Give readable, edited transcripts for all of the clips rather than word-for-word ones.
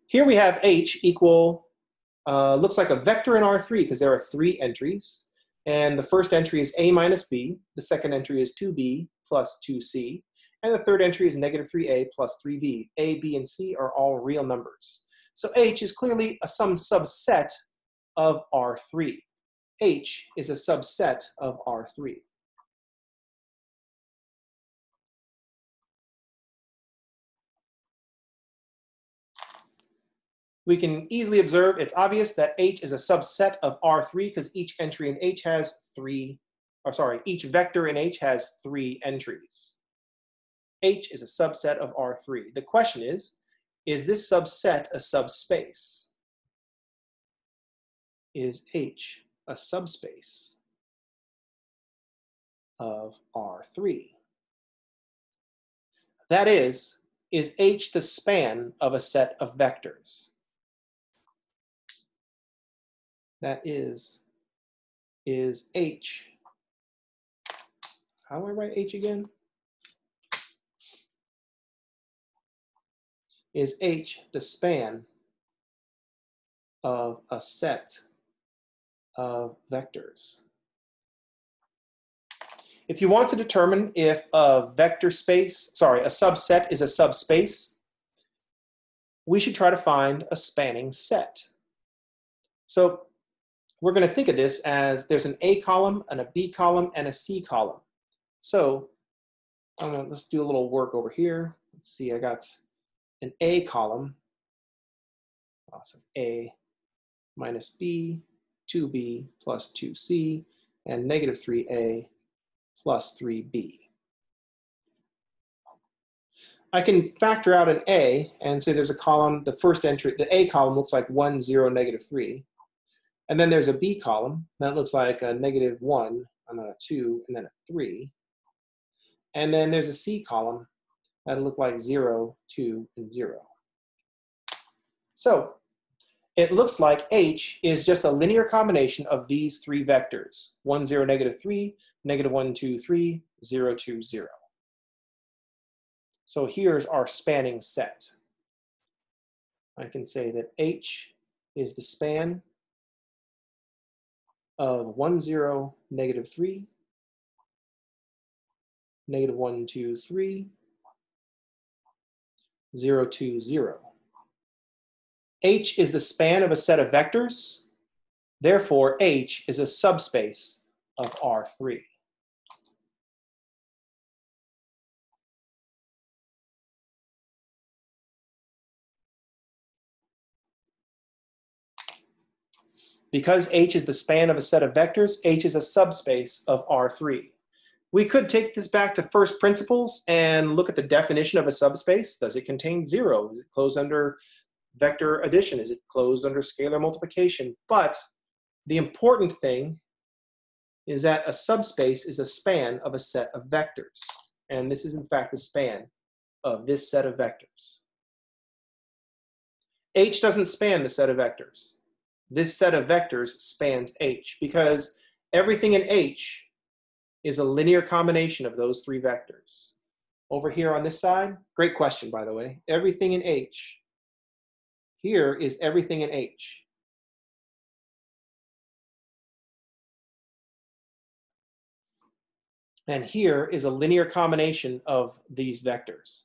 Here we have H equal, looks like a vector in R3 because there are 3 entries. And the first entry is A minus B. The second entry is 2B plus 2C. And the third entry is negative 3A plus 3B. A, B, and C are all real numbers. So H is clearly some subset of R3. H is a subset of R3. We can easily observe, it's obvious that H is a subset of R3 because each entry in H has each vector in H has 3 entries. H is a subset of R3. The question is this subset a subspace? Is H a subspace of R3? That is H the span of a set of vectors? That is H, how do I write H again? Is H the span of a set of vectors? If you want to determine if a subset is a subspace, we should try to find a spanning set. So we're going to think of this as there's an A column, and a B column, and a C column. So let's do a little work over here. Let's see, I got an A column. Awesome. A minus B, 2B plus 2C, and negative 3A plus 3B. I can factor out an A and say there's a column, the first entry, the A column looks like 1, 0, negative 3. And then there's a B column that looks like a negative 1, and then a 2, and then a 3. And then there's a C column that'll look like 0, 2, and 0. So it looks like H is just a linear combination of these 3 vectors: 1, 0, negative 3, negative 1, 2, 3, 0, 2, 0. So here's our spanning set. I can say that H is the span of 1, 0, negative 3, negative 1, 2, 3, 0, 2, 0. H is the span of a set of vectors. Therefore, H is a subspace of R3. Because H is the span of a set of vectors, H is a subspace of R3. We could take this back to first principles and look at the definition of a subspace. Does it contain 0? Is it closed under vector addition? Is it closed under scalar multiplication? But the important thing is that a subspace is a span of a set of vectors. And this is in fact the span of this set of vectors. H doesn't span the set of vectors. This set of vectors spans H because everything in H is a linear combination of those 3 vectors. Over here on this side, great question, by the way, everything in H, here is everything in H. And here is a linear combination of these vectors.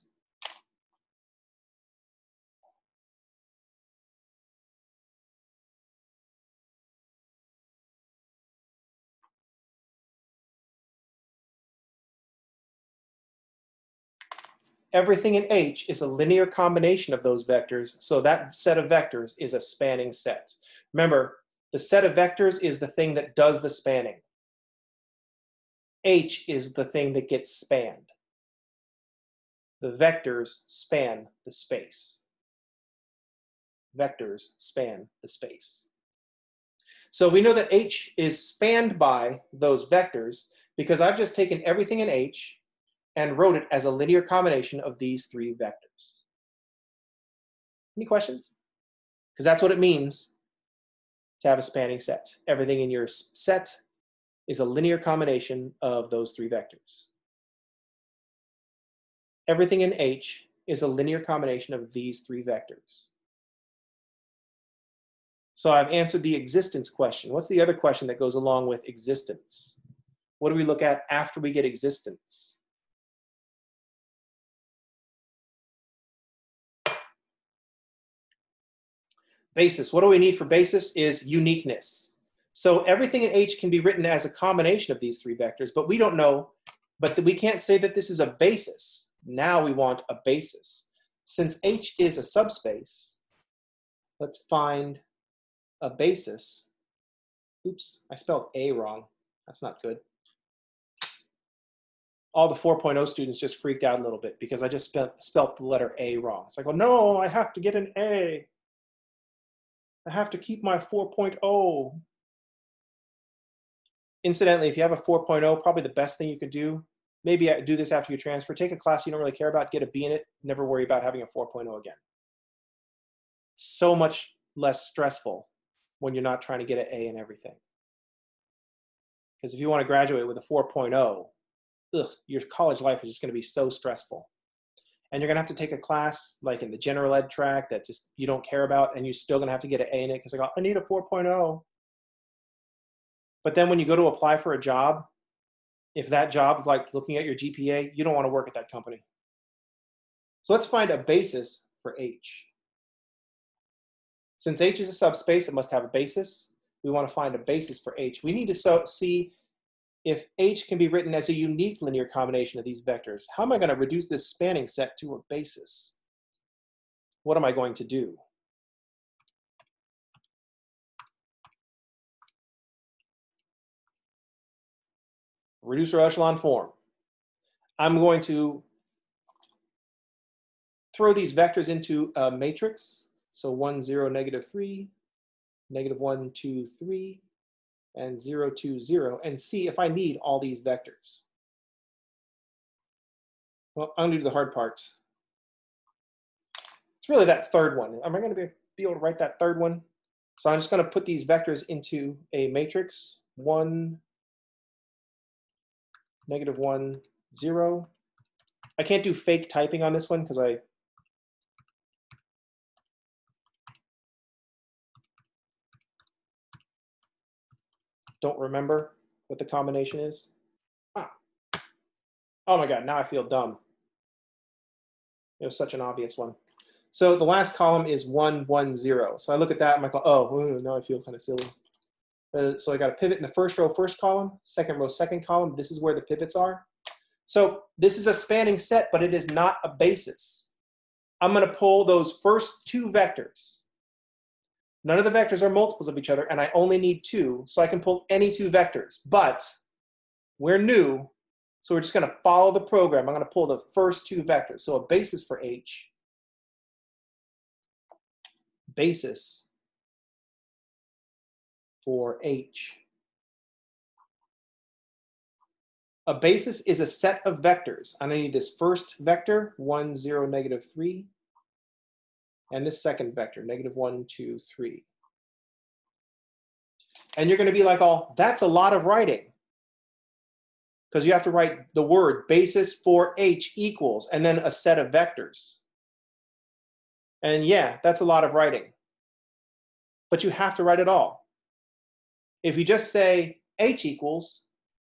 Everything in H is a linear combination of those vectors, so that set of vectors is a spanning set. Remember, the set of vectors is the thing that does the spanning. H is the thing that gets spanned. The vectors span the space. Vectors span the space. So we know that H is spanned by those vectors because I've just taken everything in H and wrote it as a linear combination of these 3 vectors. Any questions? Because that's what it means to have a spanning set. Everything in your set is a linear combination of those 3 vectors. Everything in H is a linear combination of these 3 vectors. So I've answered the existence question. What's the other question that goes along with existence? What do we look at after we get existence? Basis. What do we need for basis is uniqueness. So everything in H can be written as a combination of these three vectors, but we don't know, but we can't say that this is a basis. Now we want a basis. Since H is a subspace, let's find a basis. Oops, I spelled A wrong. That's not good. All the 4.0 students just freaked out a little bit because I just spelled the letter A wrong. It's like, oh no, I have to get an A. I have to keep my 4.0. Incidentally, if you have a 4.0, probably the best thing you could do, maybe do this after you transfer, take a class you don't really care about, get a B in it, never worry about having a 4.0 again. So much less stressful when you're not trying to get an A in everything. Because if you want to graduate with a 4.0, your college life is just going to be so stressful. And you're going to have to take a class like in the general ed track that just you don't care about, and you're still going to have to get an A in it because I need a 4.0. But then when you go to apply for a job, if that job is like looking at your GPA, you don't want to work at that company. So let's find a basis for H. Since H is a subspace, it must have a basis. We want to find a basis for H. We need to see if H can be written as a unique linear combination of these vectors. How am I going to reduce this spanning set to a basis? What am I going to do? Reducer echelon form. I'm going to throw these vectors into a matrix. So 1, 0, -3, -1, 2, 3, and 0, 2, 0, and see if I need all these vectors. Well, I'm going to do the hard part. It's really that third one. Am I going to be able to write that third one? So I'm just going to put these vectors into a matrix. 1, -1, 0. I can't do fake typing on this one because I don't remember what the combination is. Oh my God, now I feel dumb. It was such an obvious one. So the last column is 1, 1, 0. So I look at that and I go, oh, now I feel kind of silly. So I got a pivot in the first row, first column, second row, second column. This is where the pivots are. So this is a spanning set, but it is not a basis. I'm going to pull those first two vectors. None of the vectors are multiples of each other, and I only need 2, so I can pull any 2 vectors. But we're new, so we're just going to follow the program. I'm going to pull the first 2 vectors. So a basis for H. Basis for H. A basis is a set of vectors. I'm going to need this first vector, 1, 0, -3, and this second vector, -1, 2, 3. And you're going to be like, oh, that's a lot of writing. Because you have to write the word basis for H equals, and then a set of vectors. And yeah, that's a lot of writing. But you have to write it all. If you just say H equals,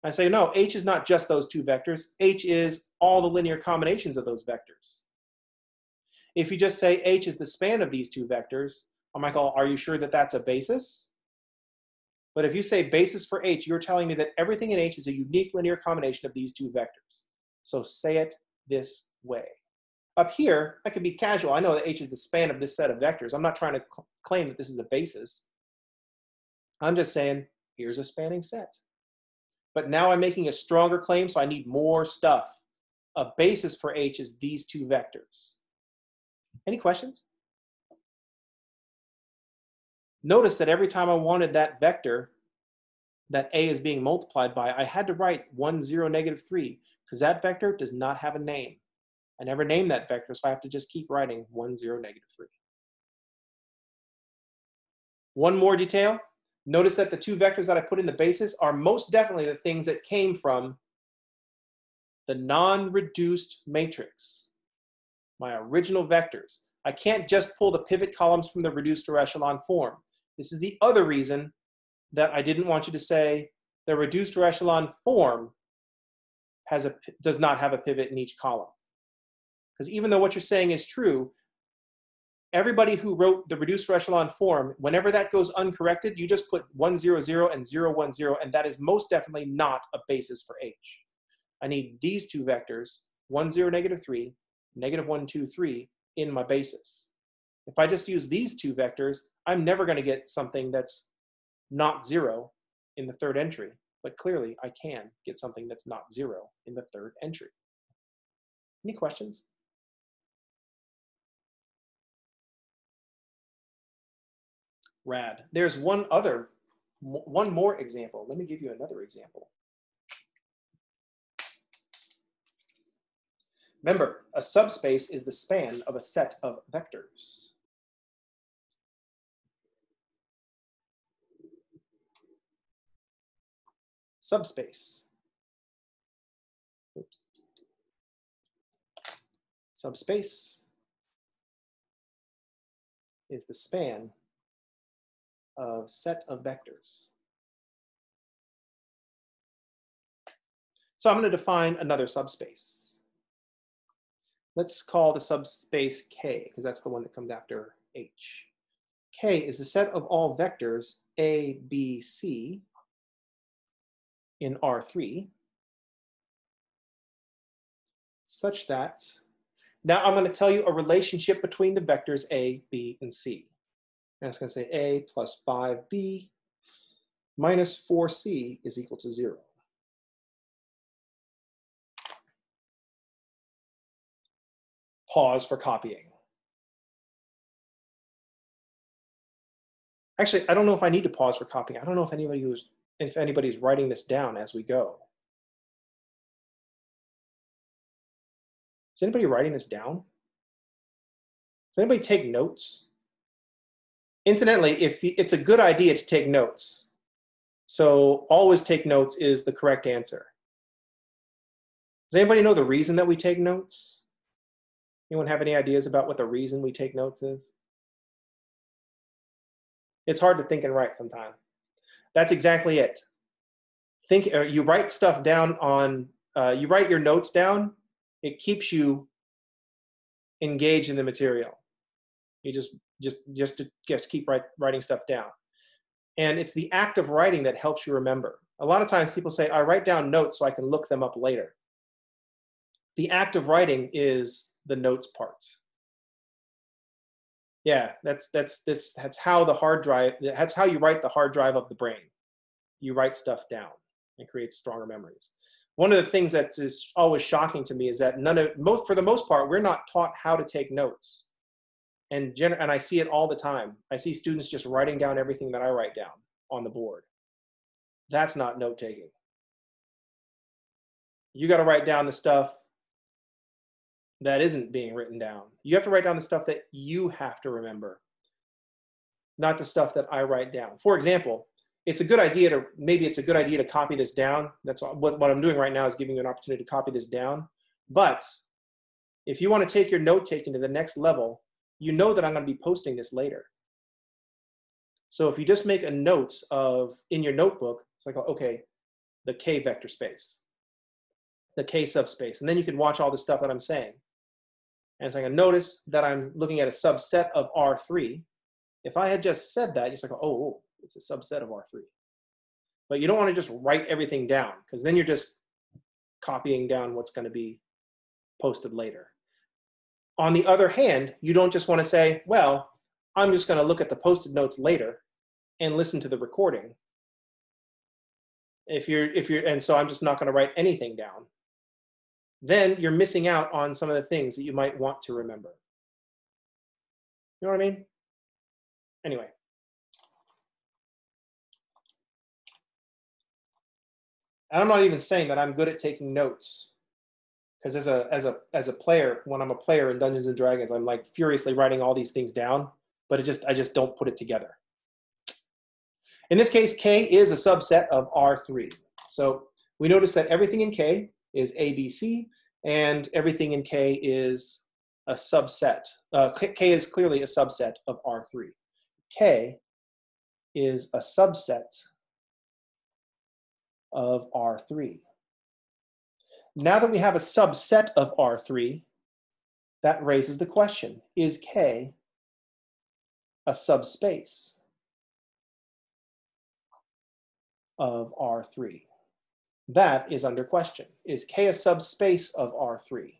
I say, no, H is not just those 2 vectors. H is all the linear combinations of those vectors. If you just say H is the span of these 2 vectors, I'm like, oh, are you sure that that's a basis? But if you say basis for H, you're telling me that everything in H is a unique linear combination of these 2 vectors. So say it this way. Up here, I could be casual. I know that H is the span of this set of vectors. I'm not trying to claim that this is a basis. I'm just saying, here's a spanning set. But now I'm making a stronger claim, so I need more stuff. A basis for H is these 2 vectors. Any questions? Notice that every time I wanted that vector that A is being multiplied by, I had to write 1, 0, -3, because that vector does not have a name. I never named that vector, so I have to just keep writing 1, 0, -3. One more detail. Notice that the 2 vectors that I put in the basis are most definitely the things that came from the non-reduced matrix, my original vectors. I can't just pull the pivot columns from the reduced or echelon form. This is the other reason that I didn't want you to say the reduced echelon form does not have a pivot in each column. Because even though what you're saying is true, everybody who wrote the reduced echelon form, whenever that goes uncorrected, you just put 1, 0, 0 and 0, 1, 0, and that is most definitely not a basis for H. I need these two vectors, 1, 0, -3, -1, 2, 3, in my basis. If I just use these two vectors, I'm never going to get something that's not 0 in the third entry. But clearly, I can get something that's not 0 in the third entry. Any questions? Rad. There's one more example. Let me give you another example. Remember, a subspace is the span of a set of vectors. Subspace. Oops. Subspace is the span of set of vectors. So I'm going to define another subspace. Let's call the subspace K, because that's the one that comes after H. K is the set of all vectors A, B, C in R3, such that, now I'm going to tell you a relationship between the vectors A, B, and C. And it's going to say A plus 5B minus 4C is equal to 0. Pause for copying. Actually, I don't know if I need to pause for copying. I don't know if anybody's writing this down as we go. Is anybody writing this down? Does anybody take notes? Incidentally, it's a good idea to take notes. So always take notes is the correct answer. Does anybody know the reason that we take notes? Anyone have any ideas about what the reason we take notes is? It's hard to think and write sometimes. That's exactly it. You write stuff down on, you write your notes down, it keeps you engaged in the material. You just keep writing stuff down. And it's the act of writing that helps you remember. A lot of times people say, I write down notes so I can look them up later. The act of writing is the notes part. Yeah, that's how the hard drive, that's how you write the hard drive of the brain. You write stuff down and create stronger memories. One of the things that is always shocking to me is that for the most part, we're not taught how to take notes. And I see it all the time. I see students just writing down everything that I write down on the board. That's not note taking. You got to write down the stuff that isn't being written down. You have to write down the stuff that you have to remember, not the stuff that I write down. For example, maybe it's a good idea to copy this down. That's what I'm doing right now is giving you an opportunity to copy this down. But if you want to take your note taking to the next level, you know that I'm going to be posting this later. So if you just make a note in your notebook, it's like, okay, the K vector space, the K subspace, and then you can watch all the stuff that I'm saying. And it's like, I notice that I'm looking at a subset of R3. If I had just said that, it's like, oh, it's a subset of R3. But you don't want to just write everything down, because then you're just copying down what's going to be posted later. On the other hand, you don't just want to say, well, I'm just going to look at the posted notes later and listen to the recording. And so I'm just not going to write anything down. Then you're missing out on some of the things that you might want to remember. You know what I mean? Anyway. And I'm not even saying that I'm good at taking notes. Because as a player, when I'm a player in Dungeons and Dragons, I'm like furiously writing all these things down, but I just don't put it together. In this case, K is a subset of R3. So we notice that everything in K is A, B, C, and everything in K is a subset. K is clearly a subset of R3. K is a subset of R3. Now that we have a subset of R3, that raises the question, is K a subspace of R3? That is under question. Is K a subspace of R3?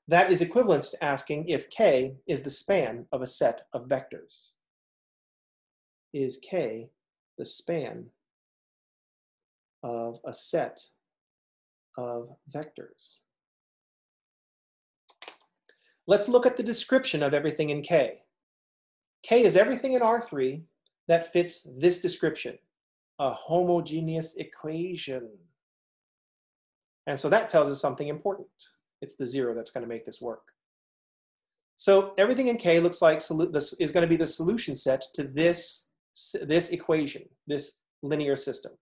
That is equivalent to asking if K is the span of a set of vectors. Is K the span of a set of vectors? Let's look at the description of everything in K. K is everything in R3 that fits this description, a homogeneous equation. And so that tells us something important. It's the zero that's going to make this work. So everything in K looks like this is going to be the solution set to this equation, this linear system.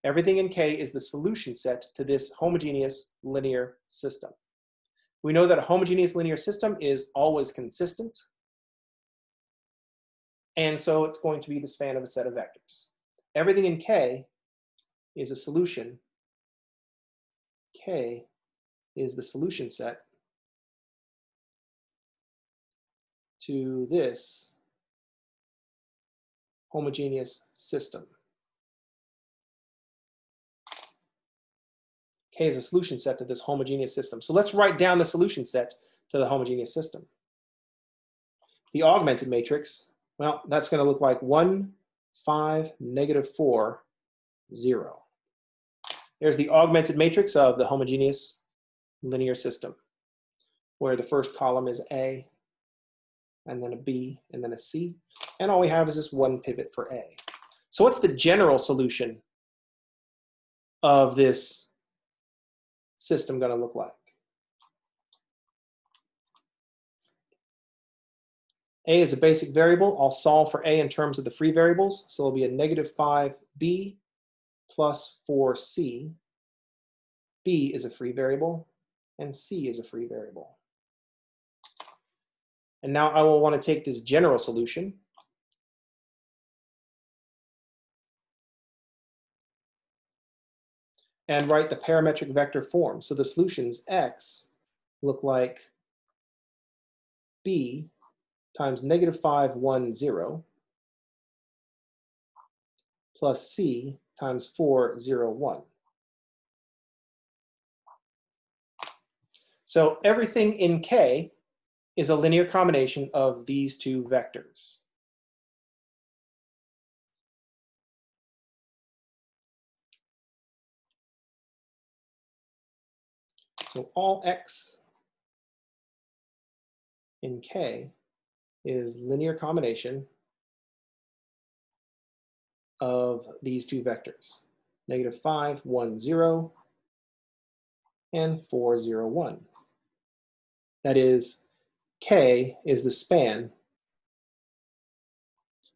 Everything in K is the solution set to this homogeneous linear system. We know that a homogeneous linear system is always consistent. And so it's going to be the span of a set of vectors. Everything in K is a solution. K is the solution set to this homogeneous system. K is a solution set to this homogeneous system. So let's write down the solution set to the homogeneous system. The augmented matrix, well, that's going to look like 1, 5, -4, 0. There's the augmented matrix of the homogeneous linear system, where the first column is A, and then a B, and then a C. And all we have is this one pivot for A. So what's the general solution of this system going to look like? A is a basic variable. I'll solve for A in terms of the free variables. So it'll be a -5B plus 4C. B is a free variable, and C is a free variable. And now I will want to take this general solution and write the parametric vector form. So the solutions X look like B times -5, 1, 0 plus C times 4, 0, 1. So everything in K is a linear combination of these two vectors. So all X in K is linear combination of these two vectors, -5, 1, 0, and 4, 0, 1. That is, K is the span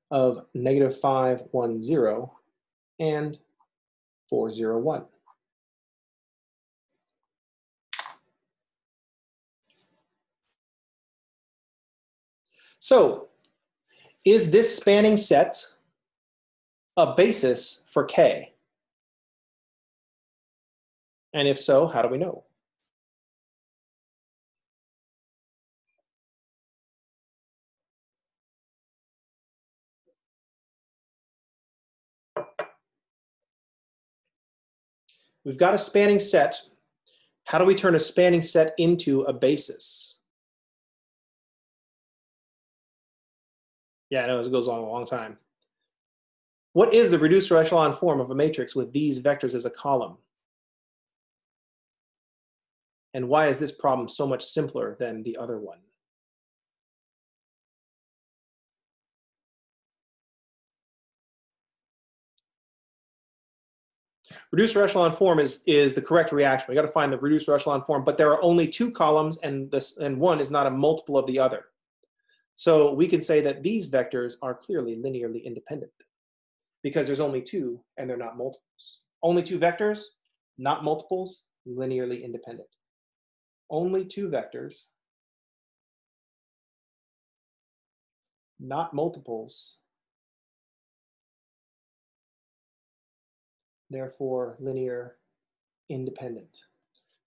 of -5, 1, 0, and 4, 0, 1. So, is this spanning set a basis for K? And if so, how do we know? We've got a spanning set. How do we turn a spanning set into a basis? Yeah, I know it goes on a long time. What is the reducer echelon form of a matrix with these vectors as a column? And why is this problem so much simpler than the other one? Reducer echelon form is the correct reaction. We got to find the reducer echelon form, but there are only two columns, and one is not a multiple of the other. So we can say that these vectors are clearly linearly independent because there's only two and they're not multiples. Only two vectors, not multiples, linearly independent. Only two vectors, not multiples, therefore linear independent.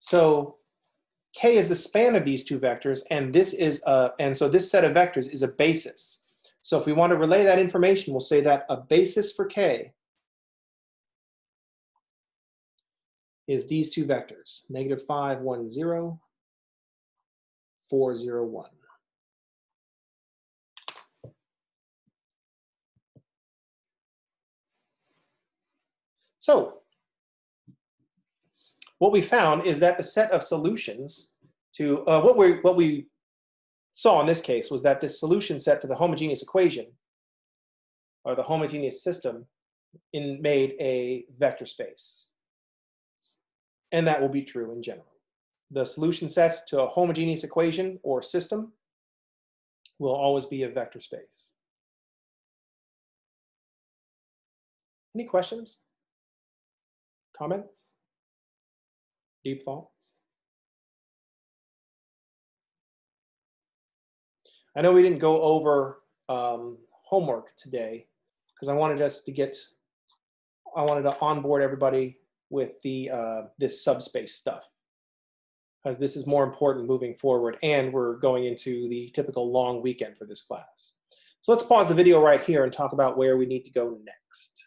So K is the span of these two vectors, and so this set of vectors is a basis. So if we want to relay that information, we'll say that a basis for K is these two vectors, -5, 1, 0, 4, 0, 1. So what we found is that the set of solutions to what we saw in this case was that this solution set to the homogeneous equation, or the homogeneous system, made a vector space. And that will be true in general. The solution set to a homogeneous equation or system will always be a vector space. Any questions? Comments? Deep thoughts? I know we didn't go over homework today because I wanted to onboard everybody with the this subspace stuff, because this is more important moving forward, and we're going into the typical long weekend for this class. So let's pause the video right here and talk about where we need to go next.